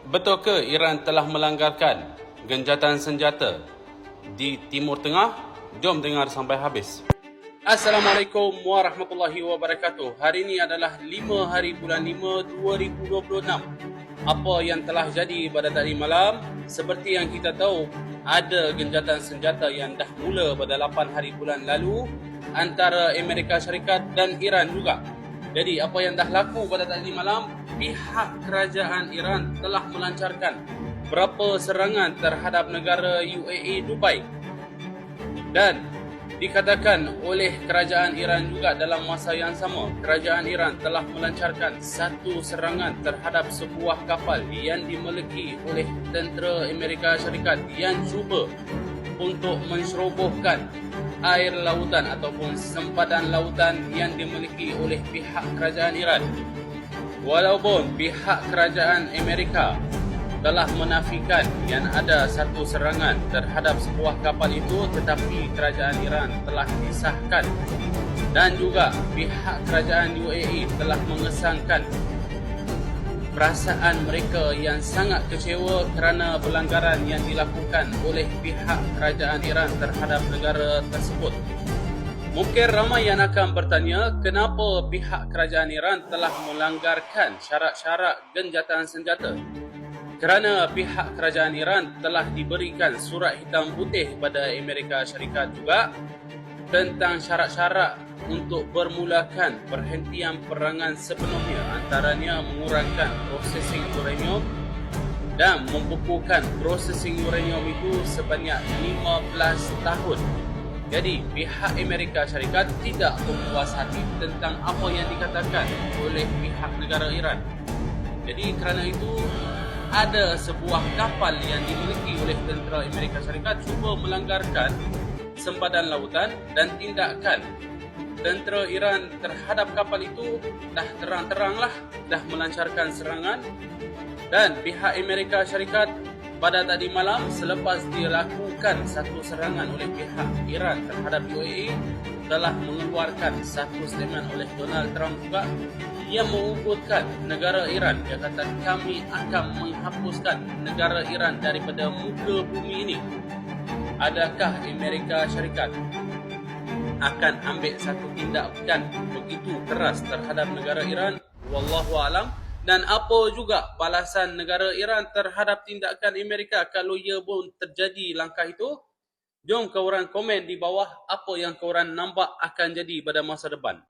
Betul ke Iran telah melanggarkan gencatan senjata di Timur Tengah? Jom dengar sampai habis. Assalamualaikum warahmatullahi wabarakatuh. Hari ini adalah 5 hari bulan 5 2026. Apa yang telah jadi pada tadi malam? Seperti yang kita tahu, ada gencatan senjata yang dah mula pada 8 hari bulan lalu antara Amerika Syarikat dan Iran juga. Jadi apa yang dah laku pada tadi malam, pihak kerajaan Iran telah melancarkan beberapa serangan terhadap negara UAE Dubai. Dan dikatakan oleh kerajaan Iran juga dalam masa yang sama, kerajaan Iran telah melancarkan satu serangan terhadap sebuah kapal yang dimiliki oleh tentera Amerika Syarikat yang cuba untuk mencerobohkan air lautan ataupun sempadan lautan yang dimiliki oleh pihak kerajaan Iran. Walaupun pihak kerajaan Amerika telah menafikan yang ada satu serangan terhadap sebuah kapal itu, tetapi kerajaan Iran telah disahkan dan juga pihak kerajaan UAE telah mengesankan perasaan mereka yang sangat kecewa kerana pelanggaran yang dilakukan oleh pihak kerajaan Iran terhadap negara tersebut. Mungkin ramai yang akan bertanya, kenapa pihak kerajaan Iran telah melanggarkan syarat-syarat gencatan senjata? Kerana pihak kerajaan Iran telah diberikan surat hitam putih pada Amerika Syarikat juga tentang syarat-syarat untuk bermulakan perhentian perangan sepenuhnya, antaranya mengurangkan prosesing uranium dan membukukan prosesing uranium itu sebanyak 15 tahun. Jadi pihak Amerika Syarikat tidak berpuas hati tentang apa yang dikatakan oleh pihak negara Iran. Jadi kerana itu, ada sebuah kapal yang dimiliki oleh tentera Amerika Syarikat cuba melanggarkan sempadan lautan, dan tindakan tentera Iran terhadap kapal itu dah terang-teranglah dah melancarkan serangan. Dan pihak Amerika Syarikat pada tadi malam, selepas dilakukan satu serangan oleh pihak Iran terhadap UAE, telah mengeluarkan satu statement oleh Donald Trump juga yang mengugurkan negara Iran. Dia kata, kami akan menghapuskan negara Iran daripada muka bumi ini. Adakah Amerika Syarikat akan ambil satu tindakan begitu keras terhadap negara Iran? Wallahu alam. Dan apa juga balasan negara Iran terhadap tindakan Amerika kalau ia pun terjadi langkah itu? Jom korang komen di bawah apa yang korang nampak akan jadi pada masa depan.